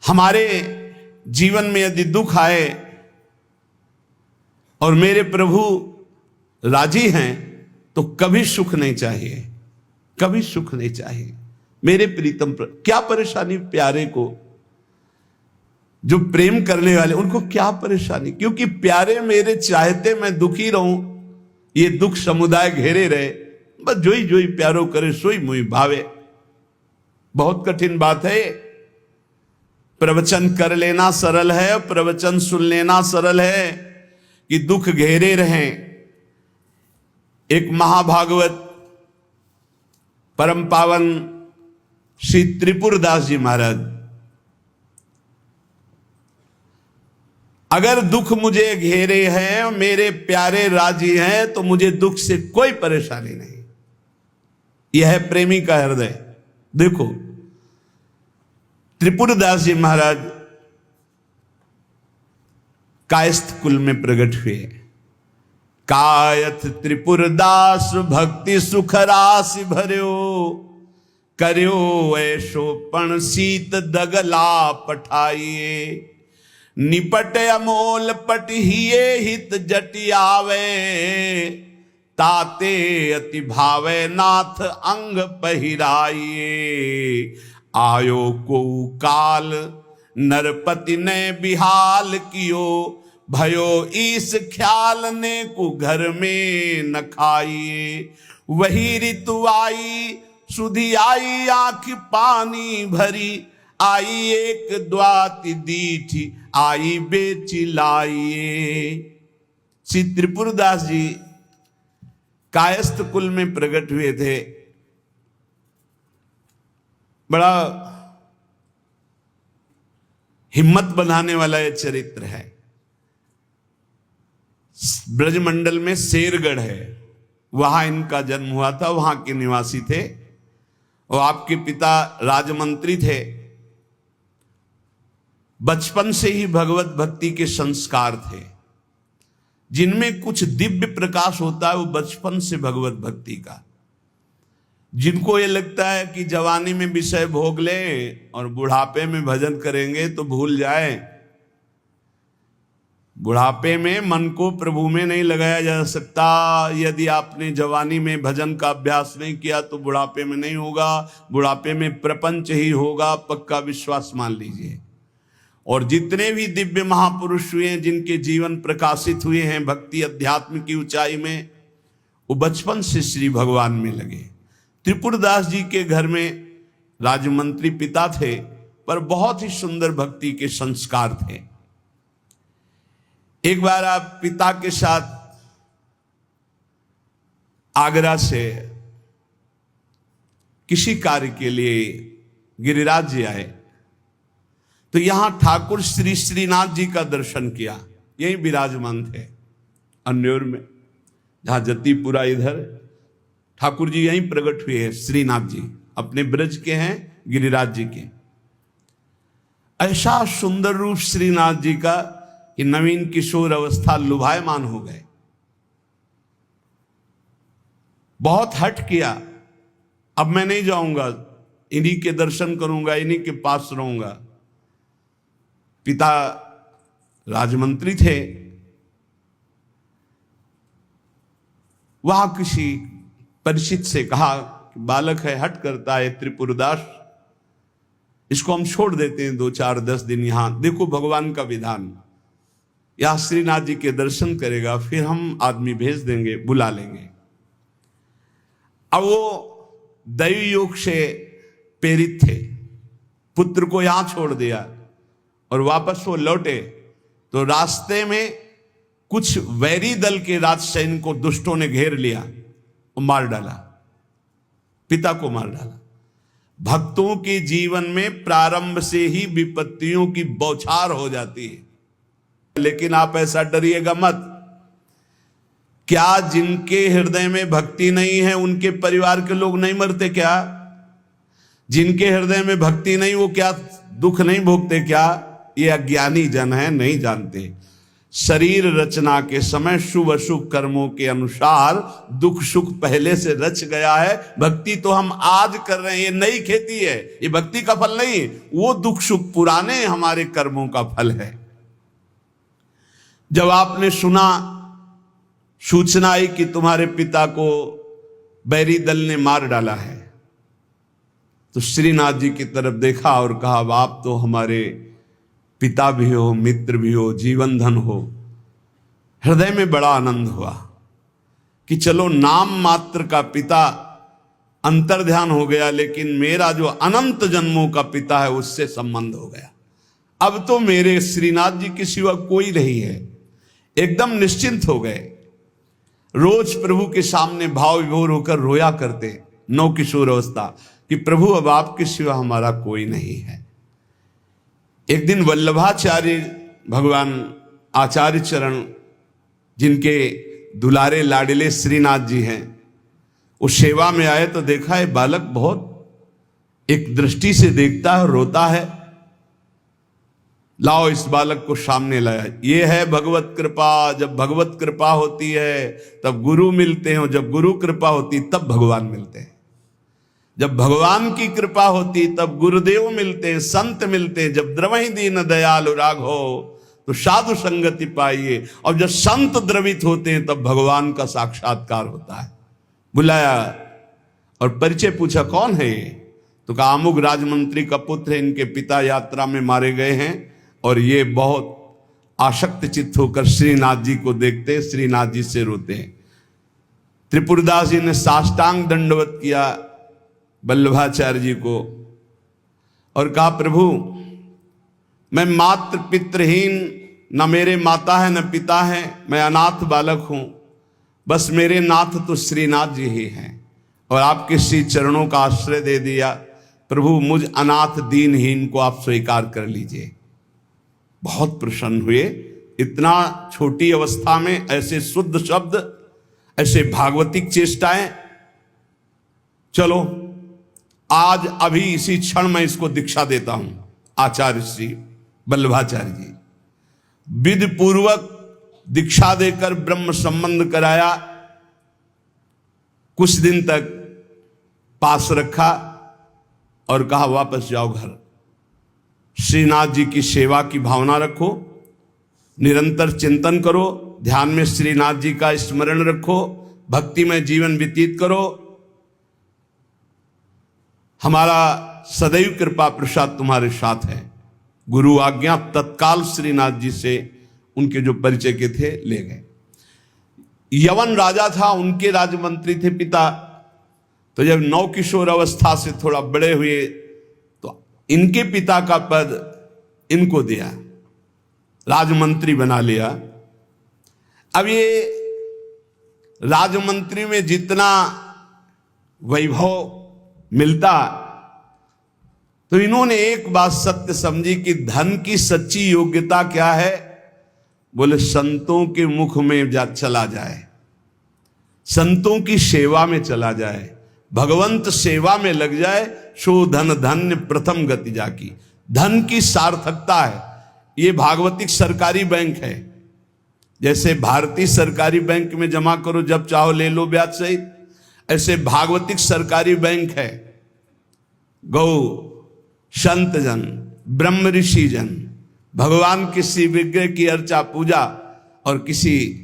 हमारे जीवन में यदि दुख आए और मेरे प्रभु राजी हैं तो कभी सुख नहीं चाहिए, कभी सुख नहीं चाहिए। मेरे प्रीतम क्या परेशानी प्यारे को, जो प्रेम करने वाले उनको क्या परेशानी, क्योंकि प्यारे मेरे चाहते मैं दुखी रहूं, ये दुख समुदाय घेरे रहे, बस जोई जोई प्यारो करे सोई मुई भावे। बहुत कठिन बात है। प्रवचन कर लेना सरल है, प्रवचन सुन लेना सरल है, कि दुख घेरे रहें। एक महाभागवत परम पावन श्री त्रिपुरदास जी महाराज, अगर दुख मुझे घेरे हैं, मेरे प्यारे राजी हैं, तो मुझे दुख से कोई परेशानी नहीं। यह है प्रेमी का हृदय। देखो त्रिपुरदास जी महाराज कायस्थ कुल में प्रकट हुए। कायथ त्रिपुरदास भक्ति सुख राशि भर्यो, कर्यो ऐशो पण सीत दगला पठाइए। निपट अमोल पटहिए हित जटियावे, ताते अति भावे नाथ अंग पहिराइए। आयो को काल नरपति ने बिहाल कियो, भयो ईस ख्याल ने को घर में न खाइए। वही ऋतु आई सुधी आई आंख पानी भरी, आई एक द्वाति दीठी आई बेची लाइए। श्री त्रिपुरदास जी कायस्थ कुल में प्रकट हुए थे। बड़ा हिम्मत बनाने वाला यह चरित्र है। ब्रजमंडल में शेरगढ़ है, वहां इनका जन्म हुआ था, वहां के निवासी थे। और आपके पिता राजमंत्री थे। बचपन से ही भगवत भक्ति के संस्कार थे। जिनमें कुछ दिव्य प्रकाश होता है वो बचपन से भगवत भक्ति का। जिनको ये लगता है कि जवानी में विषय भोग ले और बुढ़ापे में भजन करेंगे तो भूल जाए। बुढ़ापे में मन को प्रभु में नहीं लगाया जा सकता। यदि आपने जवानी में भजन का अभ्यास नहीं किया तो बुढ़ापे में नहीं होगा। बुढ़ापे में प्रपंच ही होगा, पक्का विश्वास मान लीजिए। और जितने भी दिव्य महापुरुष हुए हैं, जिनके जीवन प्रकाशित हुए हैं भक्ति अध्यात्म की ऊंचाई में, वो बचपन से श्री भगवान में लगे। त्रिपुरदास जी के घर में राजमंत्री पिता थे, पर बहुत ही सुंदर भक्ति के संस्कार थे। एक बार आप पिता के साथ आगरा से किसी कार्य के लिए गिरिराज जी आए, तो यहां ठाकुर श्री श्रीनाथ जी का दर्शन किया। यही विराजमान थे अन्योर में, जहां जतीपुरा इधर ठाकुर जी यहीं प्रकट हुए हैं। श्रीनाथ जी अपने ब्रज के हैं, गिरिराज जी के। ऐसा सुंदर रूप श्रीनाथ जी का कि नवीन किशोर अवस्था लुभायमान हो गए। बहुत हट किया, अब मैं नहीं जाऊंगा, इन्हीं के दर्शन करूंगा, इन्हीं के पास रहूंगा। पिता राजमंत्री थे, वहां किसी परिचित से कहा कि बालक है, हट करता है त्रिपुरदास, इसको हम छोड़ देते हैं 2-4-10 दिन यहां। देखो भगवान का विधान, यहां श्रीनाथ जी के दर्शन करेगा, फिर हम आदमी भेज देंगे, बुला लेंगे। अब वो दैवी योग से प्रेरित थे, पुत्र को यहां छोड़ दिया और वापस वो लौटे तो रास्ते में कुछ वैरी दल के राजसैनिक को दुष्टों ने घेर लिया और मार डाला, पिता को मार डाला। भक्तों के जीवन में प्रारंभ से ही विपत्तियों की बौछार हो जाती है, लेकिन आप ऐसा डरिएगा मत। क्या जिनके हृदय में भक्ति नहीं है उनके परिवार के लोग नहीं मरते क्या? जिनके हृदय में भक्ति नहीं वो क्या दुख नहीं भोगते क्या? ये अज्ञानी जन है, नहीं जानते। शरीर रचना के समय शुभ अशुभ कर्मों के अनुसार दुख सुख पहले से रच गया है। भक्ति तो हम आज कर रहे हैं, ये नई खेती है, ये भक्ति का फल नहीं, वो दुख सुख पुराने हमारे कर्मों का फल है। जब आपने सुना, सूचना आई कि तुम्हारे पिता को बैरी दल ने मार डाला है, तो श्रीनाथ जी की तरफ देखा और कहा, आप तो हमारे पिता भी हो, मित्र भी हो, जीवन धन हो। हृदय में बड़ा आनंद हुआ कि चलो नाम मात्र का पिता अंतर्ध्यान हो गया, लेकिन मेरा जो अनंत जन्मों का पिता है उससे संबंध हो गया। अब तो मेरे श्रीनाथ जी के सिवा कोई नहीं है। एकदम निश्चिंत हो गए। रोज प्रभु के सामने भाव विभोर होकर रोया करते, नव किशोर अवस्था, कि प्रभु अब आपके सिवा हमारा कोई नहीं है। एक दिन वल्लभाचार्य भगवान आचार्य चरण, जिनके दुलारे लाडले श्रीनाथ जी हैं, वो सेवा में आए तो देखा है बालक बहुत एक दृष्टि से देखता है, रोता है। लाओ इस बालक को सामने लाया। ये है भगवत कृपा। जब भगवत कृपा होती है तब गुरु मिलते हैं, जब गुरु कृपा होती तब भगवान मिलते हैं। जब भगवान की कृपा होती तब गुरुदेव मिलते हैं, संत मिलते हैं। जब द्रवहि दीन दयालु राघो तो साधु संगति पाइए। और जब संत द्रवित होते हैं तब भगवान का साक्षात्कार होता है। बुलाया और परिचय पूछा, कौन है ये? तो कहा, अमुक राजमंत्री का पुत्र है, इनके पिता यात्रा में मारे गए हैं। और ये बहुत आसक्त चित्त होकर श्रीनाथ जी को देखते, श्रीनाथ जी से रोते हैं। त्रिपुरदास जी ने साष्टांग दंडवत किया वल्लभाचार्य जी को और कहा, प्रभु मैं मात्र पितृहीन, न मेरे माता है न पिता है, मैं अनाथ बालक हूं। बस मेरे नाथ तो श्रीनाथ जी ही हैं और आपके श्री चरणों का आश्रय दे दिया। प्रभु मुझ अनाथ दीनहीन को आप स्वीकार कर लीजिए। बहुत प्रसन्न हुए। इतना छोटी अवस्था में ऐसे शुद्ध शब्द, ऐसे भागवतिक चेष्टाएं। चलो आज अभी इसी क्षण मैं इसको दीक्षा देता हूं। आचार्य श्री वल्लभाचार्य जी विधि पूर्वक दीक्षा देकर ब्रह्म संबंध कराया। कुछ दिन तक पास रखा और कहा, वापस जाओ घर। श्रीनाथ जी की सेवा की भावना रखो, निरंतर चिंतन करो, ध्यान में श्रीनाथ जी का स्मरण रखो, भक्ति में जीवन व्यतीत करो। हमारा सदैव कृपा प्रसाद तुम्हारे साथ है। गुरु आज्ञा तत्काल श्रीनाथ जी से उनके जो परिचय के थे ले गए। यवन राजा था, उनके राजमंत्री थे पिता। तो जब नव किशोर अवस्था से थोड़ा बड़े हुए तो इनके पिता का पद इनको दिया, राजमंत्री बना लिया। अब ये राजमंत्री में जितना वैभव मिलता, तो इन्होंने एक बात सत्य समझी कि धन की सच्ची योग्यता क्या है। बोले संतों के मुख में चला जाए, संतों की सेवा में चला जाए, भगवंत सेवा में लग जाए, सो धन धन्य प्रथम गति जाकी। धन की सार्थकता है। ये भागवतिक सरकारी बैंक है। जैसे भारतीय सरकारी बैंक में जमा करो जब चाहो ले लो ब्याज सहित, ऐसे भागवतिक सरकारी बैंक है। गौ संत जन, ब्रह्म ऋषि जन, भगवान किसी विग्रह की अर्चा पूजा और किसी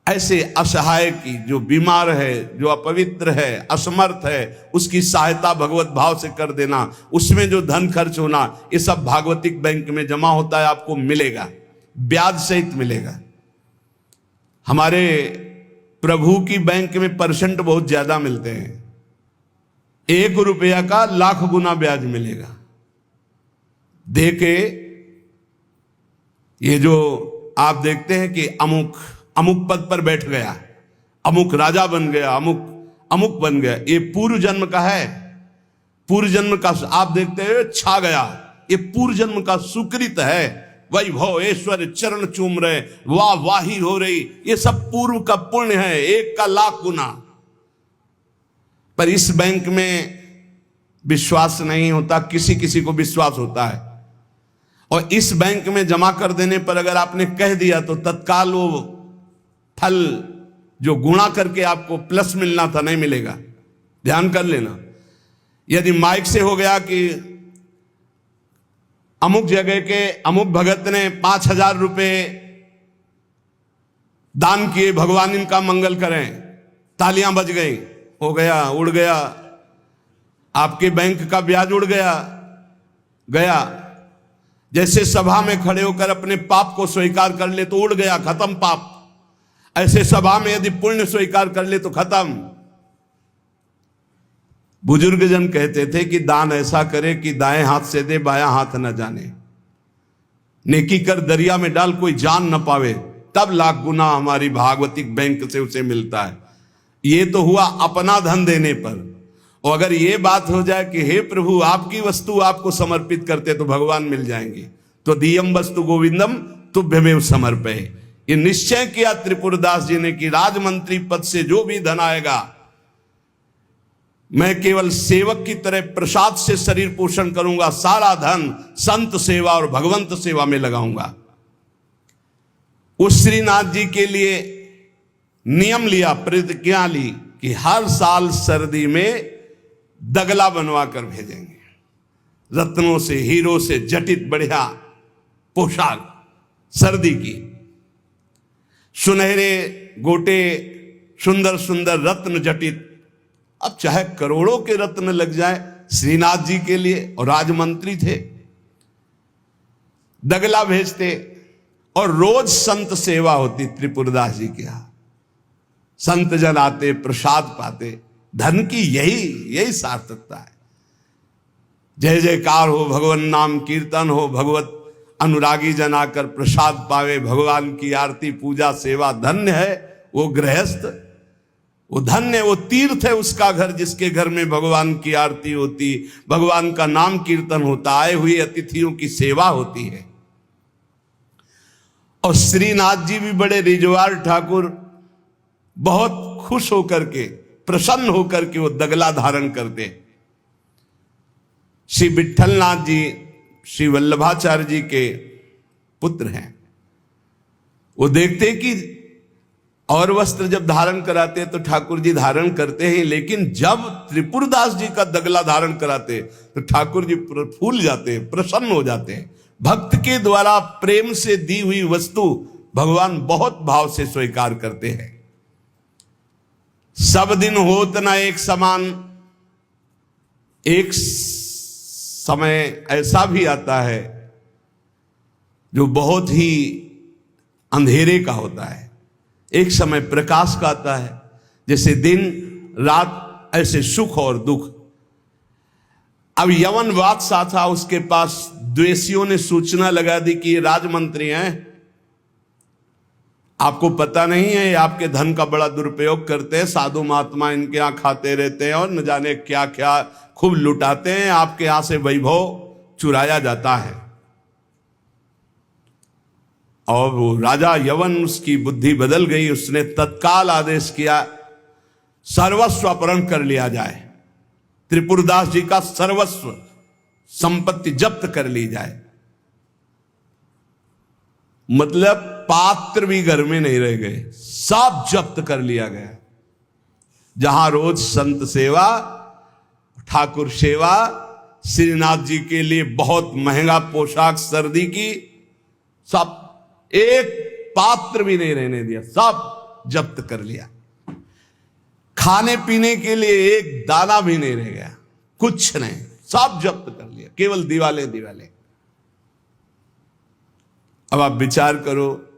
ऐसे असहाय की जो बीमार है, जो अपवित्र है, असमर्थ है, उसकी सहायता भगवत भाव से कर देना, उसमें जो धन खर्च होना, ये सब भागवतिक बैंक में जमा होता है। आपको मिलेगा, ब्याज सहित मिलेगा। हमारे प्रभु की बैंक में परसेंट बहुत ज्यादा मिलते हैं। 1 रुपया का लाख गुना ब्याज मिलेगा। देके ये जो आप देखते हैं कि अमुक पद पर बैठ गया, अमुक राजा बन गया, अमुक बन गया, ये पूर्व जन्म का है। पूर्व जन्म का आप देखते हैं छा गया, ये पूर्व जन्म का सुकृत है। वैभव ऐश्वर्य चरण चूम रहे, वाह वाही हो रही, ये सब पूर्व का पुण्य है, 1 का लाख गुना। पर इस बैंक में विश्वास नहीं होता, किसी किसी को विश्वास होता है। और इस बैंक में जमा कर देने पर अगर आपने कह दिया तो तत्काल वो फल जो गुणा करके आपको प्लस मिलना था नहीं मिलेगा। ध्यान कर लेना। यदि माइक से हो गया कि अमुक जगह के अमुक भगत ने 5,000 रुपए दान किए, भगवान इनका मंगल करें, तालियां बज गई, हो गया, उड़ गया, आपके बैंक का ब्याज उड़ गया। जैसे सभा में खड़े होकर अपने पाप को स्वीकार कर ले तो उड़ गया, खत्म पाप। ऐसे सभा में यदि पुण्य स्वीकार कर ले तो खत्म। बुजुर्ग जन कहते थे कि दान ऐसा करे कि दाएं हाथ से दे, बायां हाथ न जाने। नेकी कर दरिया में डाल, कोई जान न पावे, तब लाख गुना हमारी भागवतिक बैंक से उसे मिलता है। ये तो हुआ अपना धन देने पर। और अगर ये बात हो जाए कि हे प्रभु आपकी वस्तु आपको समर्पित करते तो भगवान मिल जाएंगे, तो दियम वस्तु गोविंदम तुभ्यमेव समर्पये। ये निश्चय किया त्रिपुरदास जी ने कि राजमंत्री पद से जो भी धन आएगा मैं केवल सेवक की तरह प्रसाद से शरीर पोषण करूंगा, सारा धन संत सेवा और भगवंत सेवा में लगाऊंगा। उस श्रीनाथ जी के लिए नियम लिया, प्रतिज्ञा ली कि हर साल सर्दी में दगला बनवा कर भेजेंगे, रत्नों से हीरो से जटित बढ़िया पोशाक सर्दी की, सुनहरे गोटे, सुंदर सुंदर रत्न जटित। अब चाहे करोड़ों के रत्न लग जाए श्रीनाथ जी के लिए, और राजमंत्री थे, दगला भेजते और रोज संत सेवा होती त्रिपुरदास जी के यहां। संत जन आते, प्रसाद पाते। धन की यही सार्थकता है। जय जयकार हो, भगवान नाम कीर्तन हो, भगवत अनुरागी जन आकर प्रसाद पावे, भगवान की आरती पूजा सेवा। धन्य है वो गृहस्थ, वो धन्य, वो तीर्थ है उसका घर जिसके घर में भगवान की आरती होती, भगवान का नाम कीर्तन होता, आए हुए अतिथियों की सेवा होती है। और श्रीनाथ जी भी बड़े रिजवार ठाकुर, बहुत खुश होकर के, प्रसन्न होकर के वो दगला धारण करते। श्री विठलनाथ जी श्री वल्लभाचार्य जी के पुत्र हैं। वो देखते कि और वस्त्र जब धारण कराते तो ठाकुर जी धारण करते हैं, लेकिन जब त्रिपुरदास जी का दगला धारण कराते तो ठाकुर जी फूल जाते हैं, प्रसन्न हो जाते हैं। भक्त के द्वारा प्रेम से दी हुई वस्तु भगवान बहुत भाव से स्वीकार करते हैं। सब दिन होत न एक समान, एक समय ऐसा भी आता है जो बहुत ही अंधेरे का होता है, एक समय प्रकाश का आता है। जैसे दिन रात ऐसे सुख और दुख। अब यवन बादशाह था, उसके पास द्वेषियों ने सूचना लगा दी कि ये राजमंत्री हैं, आपको पता नहीं है ये आपके धन का बड़ा दुरुपयोग करते हैं, साधु महात्मा इनके यहाँ खाते रहते हैं और न जाने क्या क्या खूब लुटाते हैं, आपके यहां से वैभव चुराया जाता है। और वो राजा यवन, उसकी बुद्धि बदल गई, उसने तत्काल आदेश किया सर्वस्व अपहरण कर लिया जाए, त्रिपुरदास जी का सर्वस्व संपत्ति जब्त कर ली जाए। मतलब पात्र भी घर में नहीं रह गए, सब जब्त कर लिया गया। जहां रोज संत सेवा, ठाकुर सेवा, श्रीनाथ जी के लिए बहुत महंगा पोशाक सर्दी की, सब, एक पात्र भी नहीं रहने दिया, सब जब्त कर लिया। खाने पीने के लिए एक दाना भी नहीं रह गया, कुछ नहीं, सब जब्त कर लिया, केवल दिवाले दिवाले। अब आप विचार करो,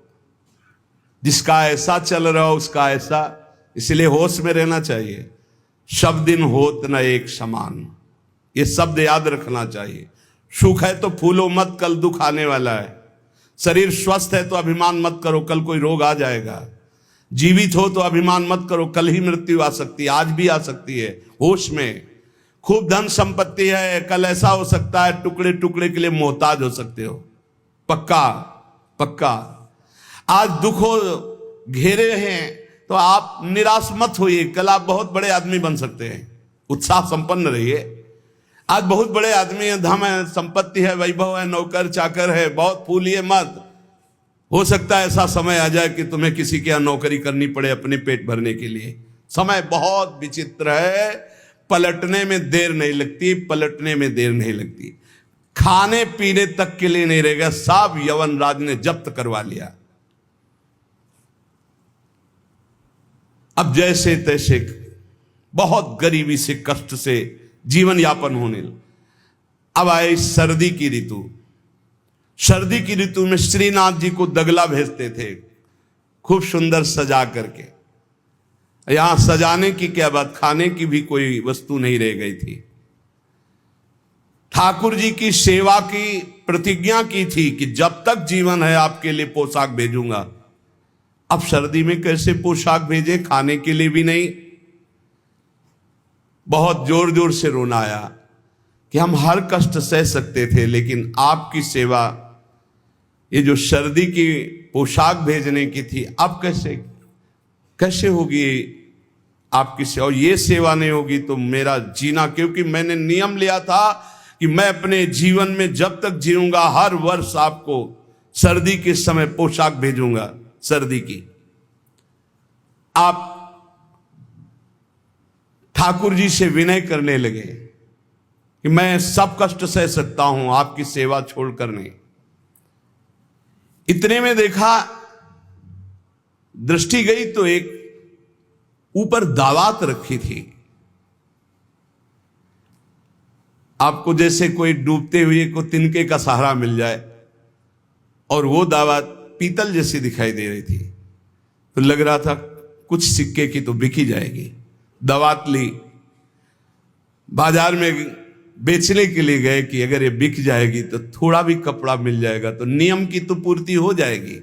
जिसका ऐसा चल रहा हो उसका ऐसा, इसलिए होश में रहना चाहिए। सब दिन होत न एक समान, ये शब्द याद रखना चाहिए। सुख है तो फूलो मत, कल दुख आने वाला है। शरीर स्वस्थ है तो अभिमान मत करो, कल कोई रोग आ जाएगा। जीवित हो तो अभिमान मत करो, कल ही मृत्यु आ सकती है, आज भी आ सकती है। होश में। खूब धन संपत्ति है, कल ऐसा हो सकता है टुकड़े टुकड़े के लिए मोहताज हो सकते हो। पक्का पक्का। आज दुखों घेरे हैं तो आप निराश मत होइए, कल आप बहुत बड़े आदमी बन सकते हैं। उत्साह संपन्न रहिए। आज बहुत बड़े आदमी है, धन है, संपत्ति है, वैभव है, नौकर चाकर है, बहुत फूलिए मत। हो सकता है ऐसा समय आ जाए कि तुम्हें किसी के यहाँ नौकरी करनी पड़े अपने पेट भरने के लिए। समय बहुत विचित्र है, पलटने में देर नहीं लगती, पलटने में देर नहीं लगती। खाने पीने तक के लिए नहीं रहेगा, सब यवन राज ने जब्त करवा लिया। अब जैसे तैसे बहुत गरीबी से कष्ट से जीवन यापन होने लगा। अब आए सर्दी की ऋतु। सर्दी की ऋतु में श्रीनाथ जी को दगला भेजते थे, खूब सुंदर सजा करके। यहां सजाने की क्या बात, खाने की भी कोई वस्तु नहीं रह गई थी। ठाकुर जी की सेवा की प्रतिज्ञा की थी कि जब तक जीवन है आपके लिए पोशाक भेजूंगा। अब सर्दी में कैसे पोशाक भेजे, खाने के लिए भी नहीं। बहुत जोर जोर से रोना आया कि हम हर कष्ट सह सकते थे, लेकिन आपकी सेवा, ये जो सर्दी की पोशाक भेजने की थी, अब कैसे कैसे होगी आपकी सेवा। और ये सेवा नहीं होगी तो मेरा जीना, क्योंकि मैंने नियम लिया था कि मैं अपने जीवन में जब तक जीऊंगा हर वर्ष आपको सर्दी के समय पोशाक भेजूंगा सर्दी की। आप ठाकुर जी से विनय करने लगे कि मैं सब कष्ट सह सकता हूं, आपकी सेवा छोड़कर नहीं। इतने में देखा, दृष्टि गई तो एक ऊपर दावात रखी थी। आपको जैसे कोई डूबते हुए को तिनके का सहारा मिल जाए, और वो दावात पीतल जैसी दिखाई दे रही थी, तो लग रहा था कुछ सिक्के की तो बिकी जाएगी। दावात ली, बाजार में बेचने के लिए गए कि अगर ये बिक जाएगी तो थोड़ा भी कपड़ा मिल जाएगा तो नियम की तो पूर्ति हो जाएगी।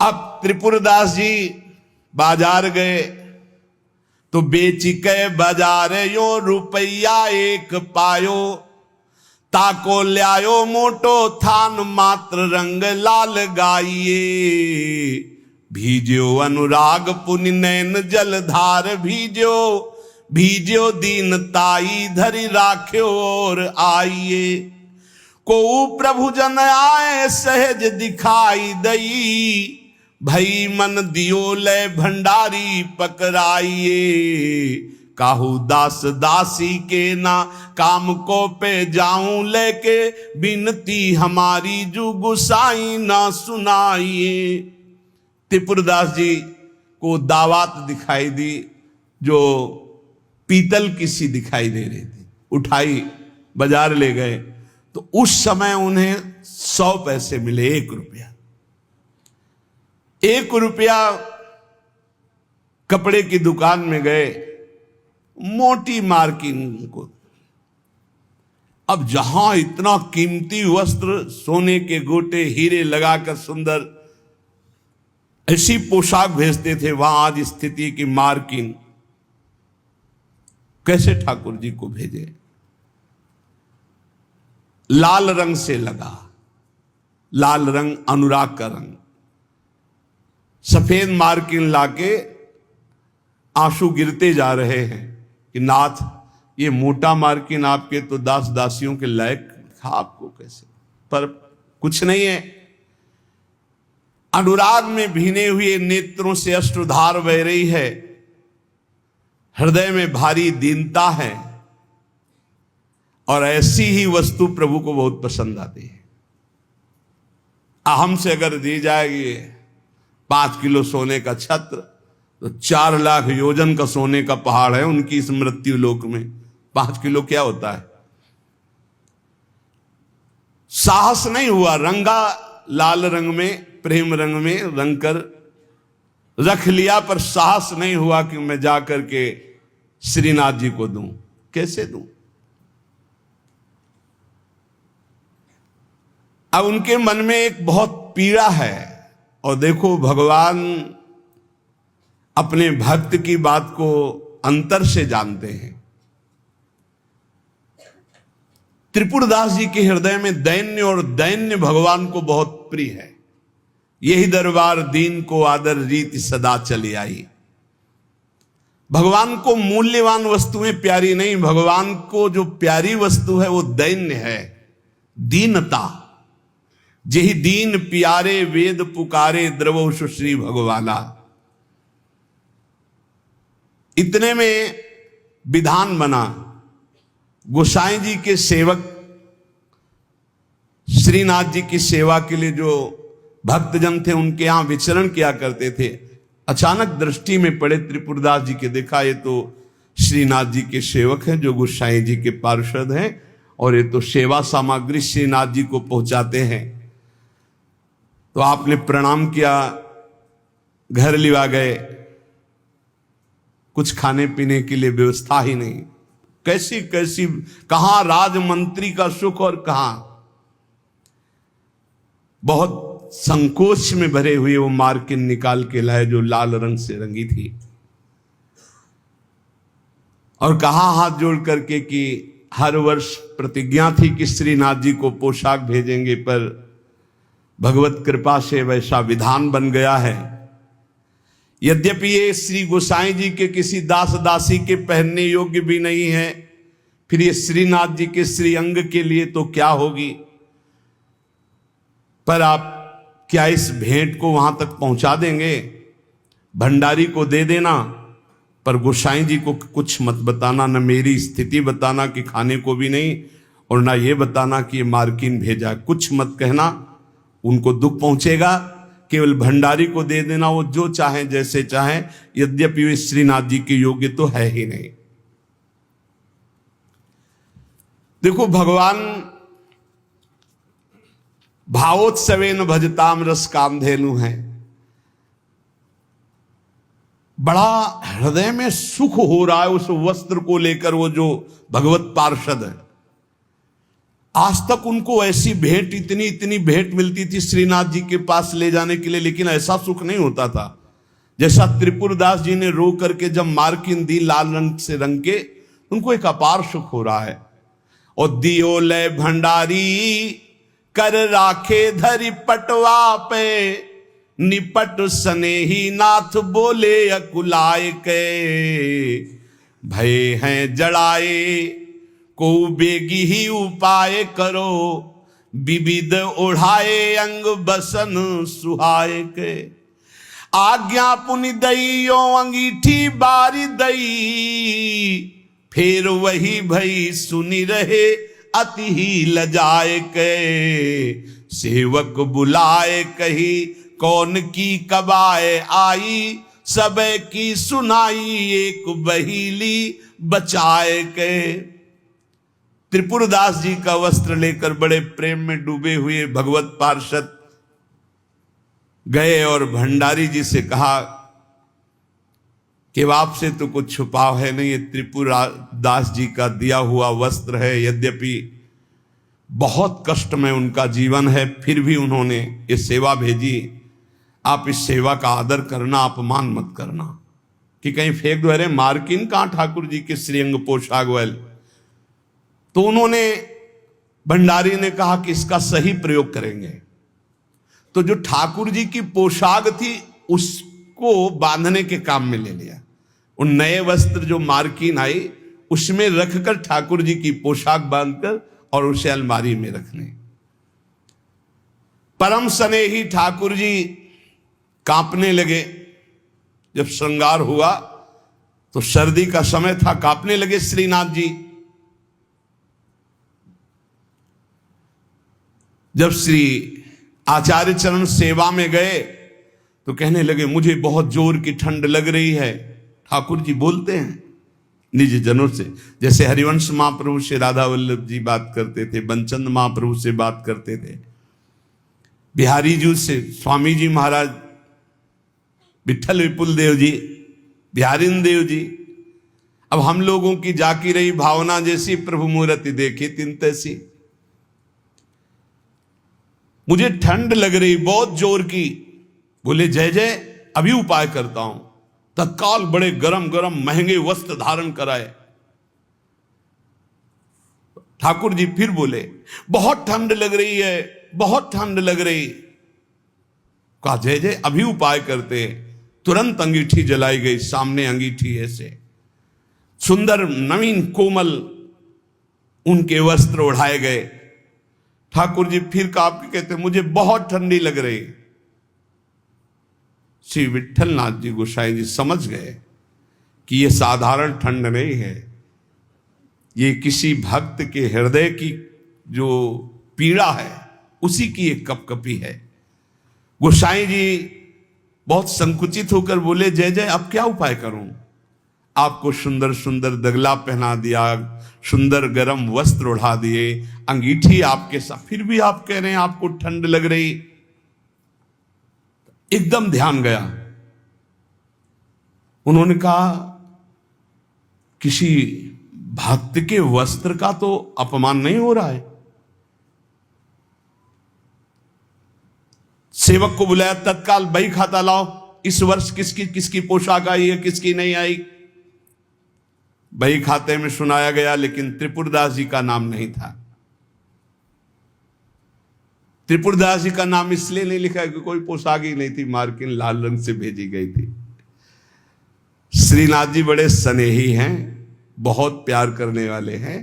अब त्रिपुरदास जी बाजार गए तो बेच के बाजार यो रुपया एक पायो, ताको ल्यायो मोटो थान मात्र रंग लाल गाइए। भीजो अनुराग पुनि नैन जलधार भीजो, भीजो दीन ताई धरि राख्यो और आइए। को प्रभु जन आए सहज दिखाई दई, भई मन दियो ले भंडारी पकड़ाइए। काहू दास दासी के ना काम को पे जाऊं लेके, बिनती हमारी जू गुसाई ना सुनाइए। त्रिपुरदास जी को दावात दिखाई दी जो पीतल की सी दिखाई दे रही थी, उठाई बाजार ले गए तो उस समय उन्हें 100 पैसे मिले, 1 रुपया। 1 रुपया कपड़े की दुकान में गए, मोटी मार्किंग को। अब जहां इतना कीमती वस्त्र, सोने के गोटे, हीरे लगाकर सुंदर ऐसी पोशाक भेजते थे, वहां आज स्थिति की मार्किंग। कैसे ठाकुर जी को भेजे? लाल रंग से लगा, लाल रंग अनुराग का रंग। सफेद मार्किन लाके आंसू गिरते जा रहे हैं कि नाथ, ये मोटा मार्किन आपके तो दास दासियों के लायक था, आपको कैसे? पर कुछ नहीं है। अनुराग में भीने हुए नेत्रों से अश्रुधार बह रही है, हृदय में भारी दीनता है, और ऐसी ही वस्तु प्रभु को बहुत पसंद आती है। अहम से अगर दी जाएगी 5 किलो सोने का छत्र, तो 4 लाख योजन का सोने का पहाड़ है उनकी इस मृत्यु लोक में। 5 किलो क्या होता है? साहस नहीं हुआ, रंगा लाल रंग में, प्रेम रंग में रंग कर रख लिया, पर साहस नहीं हुआ कि मैं जाकर के श्रीनाथ जी को दूं। कैसे दूं? अब उनके मन में एक बहुत पीड़ा है। और देखो, भगवान अपने भक्त की बात को अंतर से जानते हैं। त्रिपुरदास जी के हृदय में दैन्य, और दैन्य भगवान को बहुत प्रिय है। यही दरबार दीन को आदर रीति सदा चली आई। भगवान को मूल्यवान वस्तुएं प्यारी नहीं, भगवान को जो प्यारी वस्तु है वो दैन्य है, दीनता। जेहि दीन प्यारे वेद पुकारे, द्रवो सुश्री भगवाला। इतने में विधान बना। गोसाई जी के सेवक श्रीनाथ जी की सेवा के लिए जो भक्तजन थे उनके यहां विचरण किया करते थे। अचानक दृष्टि में पड़े त्रिपुरदास जी के, देखा ये तो श्रीनाथ जी के सेवक हैं जो गोसाई जी के पार्षद हैं, और ये तो सेवा सामग्री श्रीनाथ जी को पहुंचाते हैं। तो आपने प्रणाम किया, घर लिवा गए, कुछ खाने पीने के लिए व्यवस्था ही नहीं। कैसी कैसी, कहां राजमंत्री का सुख और कहां। बहुत संकोच में भरे हुए वो मार्किन निकाल के लाए जो लाल रंग से रंगी थी, और कहा हाथ जोड़ करके कि हर वर्ष प्रतिज्ञा थी कि श्रीनाथ जी को पोशाक भेजेंगे, पर भगवत कृपा से वैसा विधान बन गया है। यद्यपि ये श्री गोसाई जी के किसी दास दासी के पहनने योग्य भी नहीं है, फिर ये श्रीनाथ जी के श्री अंग के लिए तो क्या होगी। पर आप क्या इस भेंट को वहां तक पहुंचा देंगे? भंडारी को दे देना, पर गोसाई जी को कुछ मत बताना, न मेरी स्थिति बताना कि खाने को भी नहीं, और ना ये बताना कि ये मार्किन भेजा, कुछ मत कहना, उनको दुख पहुंचेगा। केवल भंडारी को दे देना, वो जो चाहे जैसे चाहे, यद्यपि वे श्रीनाथ जी के योग्य तो है ही नहीं। देखो, भगवान भावोत्सवेन भजताम रस कामधेनु है। बड़ा हृदय में सुख हो रहा है उस वस्त्र को लेकर। वो जो भगवत पार्षद है, आज तक उनको ऐसी भेंट, इतनी इतनी भेंट मिलती थी श्रीनाथ जी के पास ले जाने के लिए, लेकिन ऐसा सुख नहीं होता था जैसा त्रिपुरदास जी ने रो करके जब मार्किन दी लाल रंग से रंग के, उनको एक अपार सुख हो रहा है। और दियो ले भंडारी कर राखे धरी पटवा पे, निपट स्नेही नाथ बोले अकुलाय के, भय हैं जड़ाए को बेगी ही उपाय करो, विविध ओढ़ाए अंग बसन सुहाय के। आज्ञा पुनि दईयो अंगीठी बारी दई, फिर वही भई सुनी रहे अति ही लजाए के। सेवक बुलाए कही कौन की कबाए आई, सब की सुनाई एक बहीली बचाए के। त्रिपुरदास जी का वस्त्र लेकर बड़े प्रेम में डूबे हुए भगवत पार्षद गए और भंडारी जी से कहा कि आपसे तो कुछ छुपाव है नहीं, ये त्रिपुरदास जी का दिया हुआ वस्त्र है। यद्यपि बहुत कष्ट में उनका जीवन है, फिर भी उन्होंने ये सेवा भेजी। आप इस सेवा का आदर करना, अपमान मत करना कि कहीं फेंक दो, अरे मार्किन कहां ठाकुर जी के श्रीअंग पोशाक वाले। तो उन्होंने, भंडारी ने कहा कि इसका सही प्रयोग करेंगे। तो जो ठाकुर जी की पोशाक थी उसको बांधने के काम में ले लिया। उन नए वस्त्र जो मार्किन आई उसमें रखकर ठाकुर जी की पोशाक बांधकर और उसे अलमारी में रखने। परम स्नेही ठाकुर जी कांपने लगे। जब श्रृंगार हुआ तो सर्दी का समय था, कांपने लगे श्रीनाथ जी। जब श्री आचार्य चरण सेवा में गए तो कहने लगे मुझे बहुत जोर की ठंड लग रही है। ठाकुर जी बोलते हैं निज जनों से, जैसे हरिवंश महाप्रभु से राधा वल्लभ जी बात करते थे, बंचंद महाप्रभु से बात करते थे, बिहारी जी से स्वामी जी महाराज, विठल विपुल देव जी, बिहारिन देव जी। अब हम लोगों की जाकी रही भावना जैसी प्रभु मूर्ति देखी तिन तैसी। मुझे ठंड लग रही बहुत जोर की। बोले जय जय, अभी उपाय करता हूं। तत्काल बड़े गरम गरम महंगे वस्त्र धारण कराए। ठाकुर जी फिर बोले बहुत ठंड लग रही है, बहुत ठंड लग रही। कहा जय जय, अभी उपाय करते हैं। तुरंत अंगीठी जलाई गई, सामने अंगीठी ऐसे सुंदर नवीन कोमल उनके वस्त्र उड़ाए गए। ठाकुर जी फिर कांप के कहते मुझे बहुत ठंडी लग रही। श्री विट्ठलनाथ जी गोसाई जी समझ गए कि यह साधारण ठंड नहीं है, ये किसी भक्त के हृदय की जो पीड़ा है उसी की एक कपकपी है। गोसाई जी बहुत संकुचित होकर बोले, जय जय अब क्या उपाय करूं? आपको सुंदर सुंदर दगला पहना दिया, सुंदर गरम वस्त्र उड़ा दिए, अंगीठी आपके साथ, फिर भी आप कह रहे हैं आपको ठंड लग रही। एकदम ध्यान गया। उन्होंने कहा किसी भक्त के वस्त्र का तो अपमान नहीं हो रहा है। सेवक को बुलाया, तत्काल बही खाता लाओ, इस वर्ष किसकी किसकी पोशाक आई है, किसकी नहीं आई। बही खाते में सुनाया गया, लेकिन त्रिपुरदास जी का नाम नहीं था। त्रिपुरदास जी का नाम इसलिए नहीं लिखा कि कोई पोशाक ही नहीं थी, मार्किन लाल रंग से भेजी गई थी। श्रीनाथ जी बड़े स्नेही हैं, बहुत प्यार करने वाले हैं।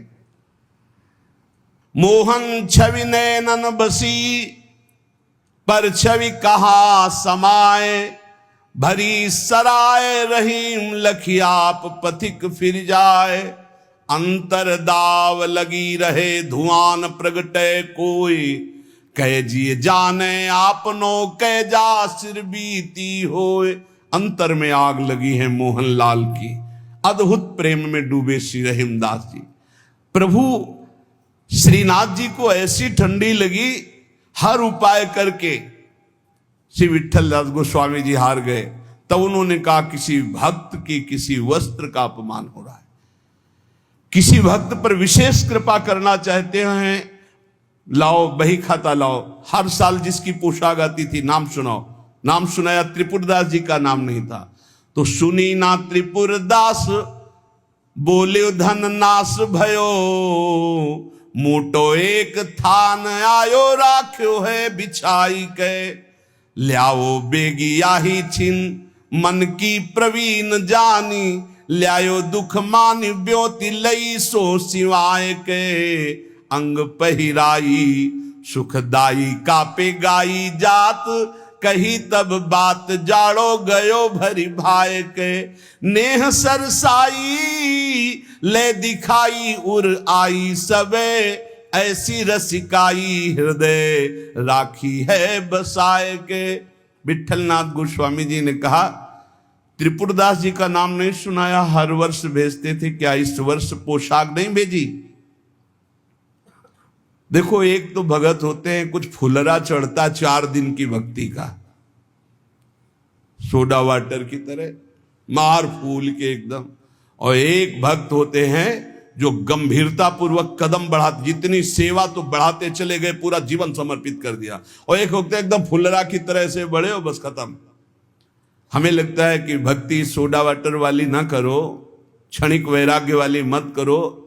मोहन छवि नैनन बसी, पर छवि कहा समाए, भरी सराय रहीम लखियाप पथिक फिर जाए। अंतर दाव लगी रहे धुआं प्रगटे कोई, कह जिए जाने आपनो कह जा सिर बीती होए। अंतर में आग लगी है मोहनलाल की, अद्भुत प्रेम में डूबे श्री रहीमदास जी। प्रभु श्रीनाथ जी को ऐसी ठंडी लगी, हर उपाय करके श्री विट्ठलदास गोस्वामी जी हार गए। तब उन्होंने कहा किसी भक्त की किसी वस्त्र का अपमान हो रहा है, किसी भक्त पर विशेष कृपा करना चाहते हैं, लाओ बही खाता लाओ। हर साल जिसकी पोशाक आती थी नाम सुनाओ। नाम सुनाया, त्रिपुरदास जी का नाम नहीं था। तो सुनी ना त्रिपुरदास बोले धन नाश भयो, मोटो एक थान आयो राख्यो है बिछाई के। ल्याओ बेगी आही छिन मन की प्रवीण जानी, ल्यायो दुख मान ब्योति लई सो सिवाय के। अंग पहिराई सुखदाई कापे गाई जात, कही तब बात जाड़ो गयो भरी भाई के। नेह सरसाई ले दिखाई उर आई सबे, ऐसी रसिकाई हृदय राखी है बसाए के। विट्ठलनाथ गोस्वामी जी ने कहा त्रिपुरदास जी का नाम नहीं सुनाया, हर वर्ष भेजते थे, क्या इस वर्ष पोशाक नहीं भेजी? देखो एक तो भगत होते हैं कुछ फुलरा चढ़ता 4 दिन की भक्ति का, सोडा वाटर की तरह मार फूल के एकदम। और एक भक्त होते हैं जो गंभीरता पूर्वक कदम बढ़ाते, जितनी सेवा तो बढ़ाते चले गए, पूरा जीवन समर्पित कर दिया। और एक होते हैं एकदम फुलरा की तरह से बड़े हो बस खत्म। हमें लगता है कि भक्ति सोडा वाटर वाली ना करो, क्षणिक वैराग्य वाली मत करो,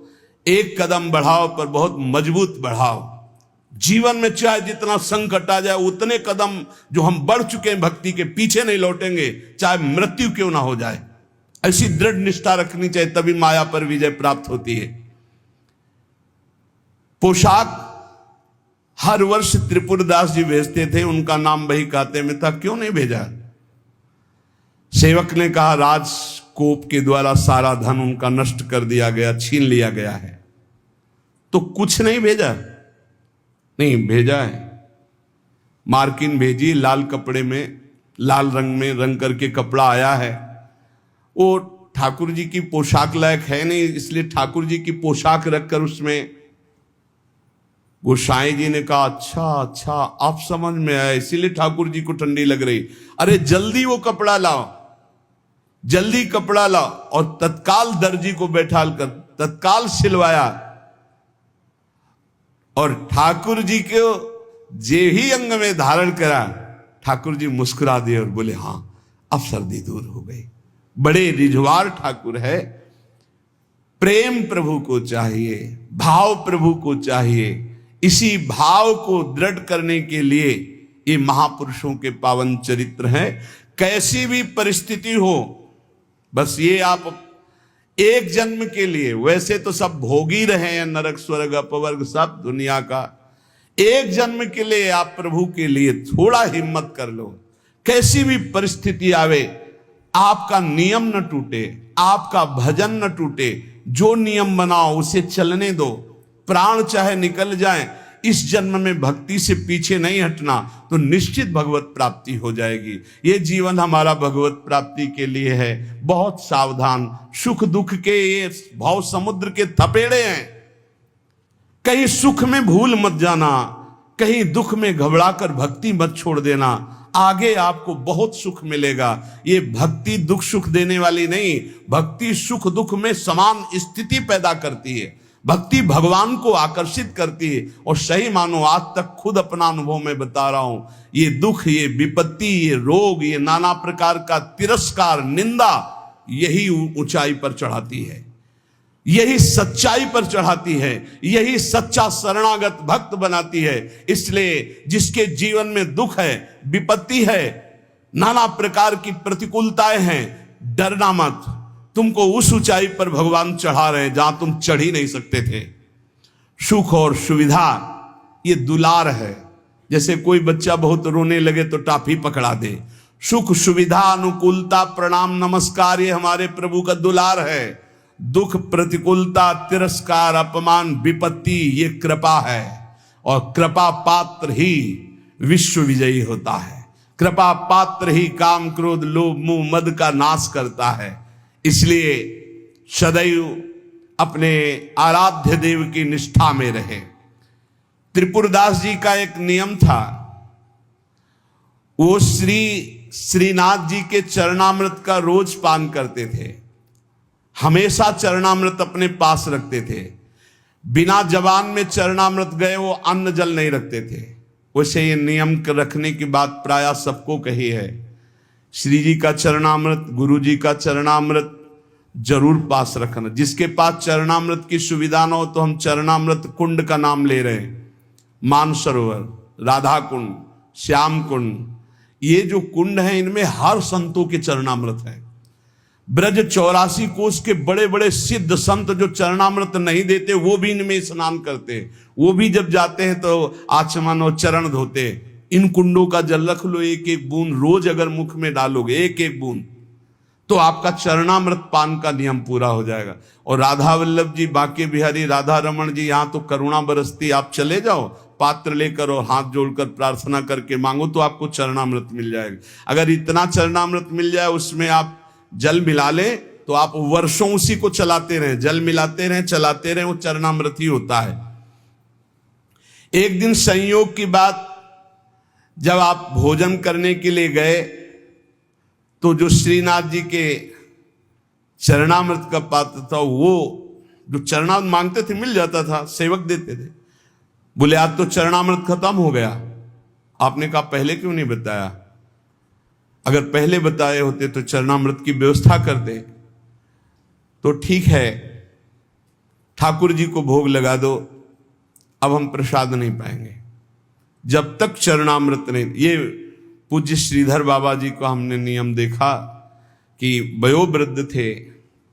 एक कदम बढ़ाओ पर बहुत मजबूत बढ़ाओ। जीवन में चाहे जितना संकट आ जाए, उतने कदम जो हम बढ़ चुके हैं भक्ति के, पीछे नहीं लौटेंगे, चाहे मृत्यु क्यों ना हो जाए। ऐसी दृढ़ निष्ठा रखनी चाहिए, तभी माया पर विजय प्राप्त होती है। पोशाक हर वर्ष त्रिपुरदास जी भेजते थे, उनका नाम बही खाते में था, क्यों नहीं भेजा? सेवक ने कहा राजकोप के द्वारा सारा धन उनका नष्ट कर दिया गया, छीन लिया गया है, तो कुछ नहीं भेजा? नहीं भेजा है। मार्किन भेजी, लाल कपड़े में, लाल रंग में रंग करके कपड़ा आया है। वो ठाकुर जी की पोशाक लायक है नहीं, इसलिए ठाकुर जी की पोशाक रखकर उसमें गोसाई जी ने कहा अच्छा आप समझ में आया, इसीलिए ठाकुर जी को ठंडी लग रही। अरे जल्दी वो कपड़ा लाओ, जल्दी कपड़ा लाओ। और तत्काल दर्जी को बैठाल कर तत्काल सिलवाया। और ठाकुर जी को जे ही अंग में धारण करा, ठाकुर जी मुस्कुरा दिए और बोले हाँ अब सर्दी दूर हो गई। बड़े रिझवार ठाकुर है। प्रेम प्रभु को चाहिए, भाव प्रभु को चाहिए। इसी भाव को दृढ़ करने के लिए ये महापुरुषों के पावन चरित्र हैं। कैसी भी परिस्थिति हो, बस ये आप एक जन्म के लिए, वैसे तो सब भोग ही रहे हैं, नरक स्वर्ग अपवर्ग सब दुनिया का, एक जन्म के लिए आप प्रभु के लिए थोड़ा हिम्मत कर लो। कैसी भी परिस्थिति आवे, आपका नियम न टूटे, आपका भजन न टूटे, जो नियम बनाओ उसे चलने दो, प्राण चाहे निकल जाए, इस जन्म में भक्ति से पीछे नहीं हटना, तो निश्चित भगवत प्राप्ति हो जाएगी। ये जीवन हमारा भगवत प्राप्ति के लिए है। बहुत सावधान, सुख दुख के ये भाव समुद्र के थपेड़े हैं, कहीं सुख में भूल मत जाना, कहीं दुख में घबराकर भक्ति मत छोड़ देना, आगे आपको बहुत सुख मिलेगा। ये भक्ति दुख सुख देने वाली नहीं, भक्ति सुख दुख में समान स्थिति पैदा करती है, भक्ति भगवान को आकर्षित करती है। और सही मानो, आज तक खुद अपना अनुभव में बता रहा हूं, ये दुख, ये विपत्ति, ये रोग, ये नाना प्रकार का तिरस्कार, निंदा, यही ऊंचाई पर चढ़ाती है, यही सच्चाई पर चढ़ाती है, यही सच्चा शरणागत भक्त बनाती है। इसलिए जिसके जीवन में दुख है, विपत्ति है, नाना प्रकार की प्रतिकूलताएं हैं, डरना मत। तुमको उस ऊंचाई पर भगवान चढ़ा रहे हैं जहां तुम चढ़ ही नहीं सकते थे। सुख और सुविधा ये दुलार है। जैसे कोई बच्चा बहुत रोने लगे तो टाफी पकड़ा दे। सुख सुविधा अनुकूलता प्रणाम नमस्कार ये हमारे प्रभु का दुलार है। दुख प्रतिकूलता तिरस्कार अपमान विपत्ति ये कृपा है, और कृपा पात्र ही विश्व विजयी होता है। कृपा पात्र ही काम क्रोध लोभ मोह मद का नाश करता है। इसलिए सदैव अपने आराध्य देव की निष्ठा में रहे। त्रिपुरदास जी का एक नियम था, वो श्रीनाथ जी के चरणामृत का रोज पान करते थे, हमेशा चरणामृत अपने पास रखते थे। बिना जबान में चरणामृत गए वो अन्न जल नहीं रखते थे। वैसे ये नियम रखने की बात प्रायः सबको कही है। श्री जी का चरणामृत, गुरु जी का चरणामृत जरूर पास रखना। जिसके पास चरणामृत की सुविधा न हो तो हम चरणामृत कुंड का नाम ले रहे हैं। मानसरोवर, राधा कुंड, श्याम कुंड, ये जो कुंड है इनमें हर संतों के चरणामृत है। ब्रज 84 कोस के बड़े बड़े सिद्ध संत जो चरणामृत नहीं देते वो भी इनमें स्नान करते। वो भी जब जाते हैं तो आचमन और चरण धोते। इन कुंडों का जल रख लो, एक एक बूंद रोज अगर मुख में डालोगे, एक एक बूंद, तो आपका चरणामृत पान का नियम पूरा हो जाएगा। और राधा वल्लभ जी, बांके बिहारी राधा रमन जी, यहाँ तो करुणा बरसती, आप चले जाओ पात्र लेकर और हाथ जोड़कर प्रार्थना करके मांगो तो आपको चरणामृत मिल जाएगा। अगर इतना चरणामृत मिल जाए उसमें आप जल मिला ले तो आप वर्षों उसी को चलाते रहें, जल मिलाते रहें, चलाते रहें, वो चरणामृत ही होता है। एक दिन संयोग की बात, जब आप भोजन करने के लिए गए तो जो श्रीनाथ जी के चरणामृत का पात्र था, वो जो चरणामृत मांगते थे मिल जाता था, सेवक देते थे। बोले आज तो चरणामृत खत्म हो गया। आपने कहा पहले क्यों नहीं बताया? अगर पहले बताए होते तो चरणामृत की व्यवस्था कर दे। तो ठीक है, ठाकुर जी को भोग लगा दो, अब हम प्रसाद नहीं पाएंगे जब तक चरणामृत नहीं। ये पूज्य श्रीधर बाबा जी को हमने नियम देखा कि वयोवृद्ध थे,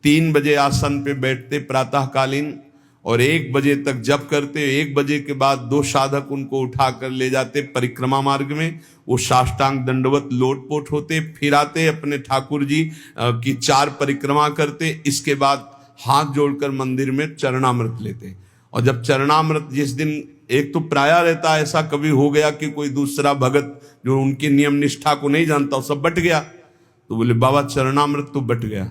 3 बजे आसन पे बैठते प्रातःकालीन और 1 बजे तक जप करते। 1 बजे के बाद 2 साधक उनको उठाकर ले जाते परिक्रमा मार्ग में। वो साष्टांग दंडवत लोटपोट होते, फिर आते अपने ठाकुर जी की 4 परिक्रमा करते। इसके बाद हाथ जोड़कर मंदिर में चरणामृत लेते। और जब चरणामृत जिस दिन, एक तो प्रायः रहता ऐसा कभी हो गया कि कोई दूसरा भगत जो उनकी नियम निष्ठा को नहीं जानता, वो सब बट गया, तो बोले बाबा चरणामृत तो बट गया,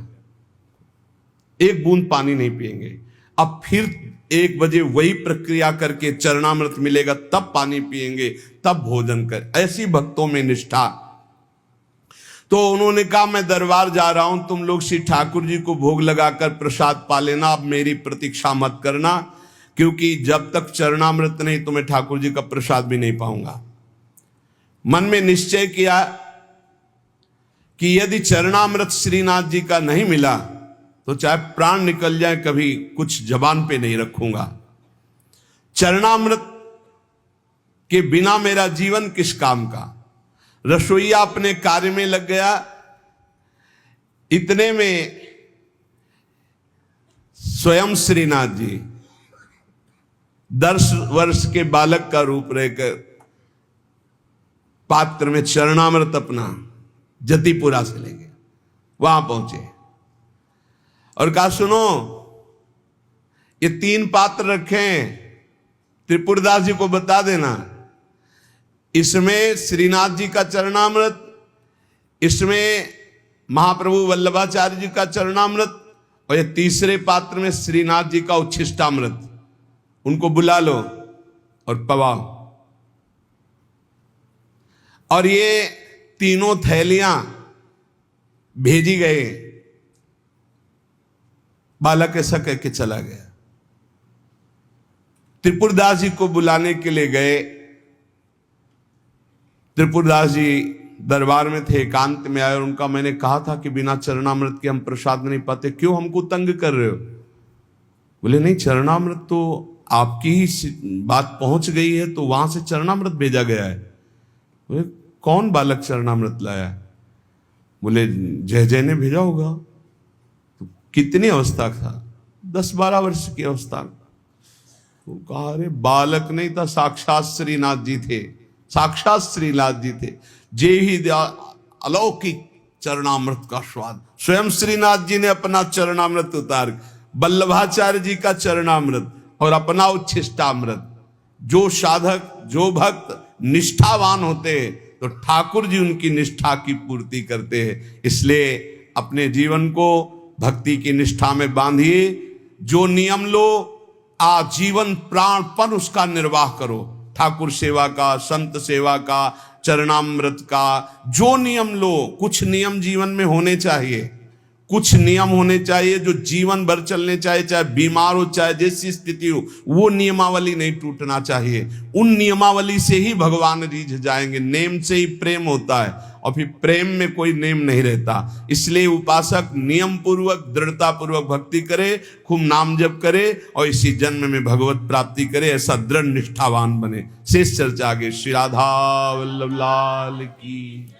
1 बूंद पानी नहीं पिएंगे। अब फिर 1 बजे वही प्रक्रिया करके चरणामृत मिलेगा, तब पानी पिएंगे, तब भोजन कर। ऐसी भक्तों में निष्ठा। तो उन्होंने कहा मैं दरबार जा रहा हूं, तुम लोग श्री ठाकुर जी को भोग लगाकर प्रसाद पा लेना, अब मेरी प्रतीक्षा मत करना, क्योंकि जब तक चरणामृत नहीं तो मैं ठाकुर जी का प्रसाद भी नहीं पाऊंगा। मन में निश्चय किया कि यदि चरणामृत श्रीनाथ जी का नहीं मिला तो चाहे प्राण निकल जाए कभी कुछ जबान पे नहीं रखूंगा। चरणामृत के बिना मेरा जीवन किस काम का। रसोईया अपने कार्य में लग गया। इतने में स्वयं श्रीनाथ जी 10 वर्ष के बालक का रूप रहकर पात्र में चरणामृत अपना जतिपुरा से ले गए। वहां पहुंचे और कहा, सुनो, ये 3 पात्र रखे हैं, त्रिपुरदास जी को बता देना, इसमें श्रीनाथ जी का चरणामृत, इसमें महाप्रभु वल्लभाचार्य जी का चरणामृत, और ये तीसरे पात्र में श्रीनाथ जी का उच्छिष्टामृत, उनको बुला लो और पवाओ। और ये तीनों थैलियां भेजी गए। बालक ऐसा कह के चला गया। त्रिपुरदास जी को बुलाने के लिए गए। त्रिपुरदास जी दरबार में थे, एकांत में आए और उनका, मैंने कहा था कि बिना चरणामृत के हम प्रसाद नहीं पाते, क्यों हमको तंग कर रहे हो? बोले, नहीं, चरणामृत तो आपकी ही बात पहुंच गई है, तो वहां से चरणामृत भेजा गया है। बोले, कौन बालक चरणामृत लाया? बोले, जय जय ने भेजा होगा। तो कितनी अवस्था था? 10-12 वर्ष की अवस्था। तो कहा, अरे बालक नहीं था, साक्षात श्रीनाथ जी थे, साक्षात श्रीनाथ जी थे। जे ही अलौकिक चरणामृत का स्वाद, स्वयं श्रीनाथ जी ने अपना चरणामृत उतार, वल्लभाचार्य जी का चरणामृत और अपना उच्छिष्टामृत। जो साधक, जो भक्त निष्ठावान होते हैं, तो ठाकुर जी उनकी निष्ठा की पूर्ति करते हैं। इसलिए अपने जीवन को भक्ति की निष्ठा में बांधिए। जो नियम लो, आजीवन प्राणपन उसका निर्वाह करो। ठाकुर सेवा का, संत सेवा का, चरणामृत का जो नियम लो, कुछ नियम जीवन में होने चाहिए, कुछ नियम होने चाहिए जो जीवन भर चलने चाहिए, चाहे बीमार हो, चाहे जैसी स्थिति हो, वो नियमावली नहीं टूटना चाहिए। उन नियमावली से ही भगवान रीझ जाएंगे। नेम से ही प्रेम होता है और फिर प्रेम में कोई नेम नहीं रहता। इसलिए उपासक नियम पूर्वक, दृढ़ता पूर्वक भक्ति करे, खूब नाम जप करे और इसी जन्म में भगवत प्राप्ति करे, ऐसा दृढ़ निष्ठावान बने। शेष चर्चा आगे। श्री राधा वल्लभ लाल की।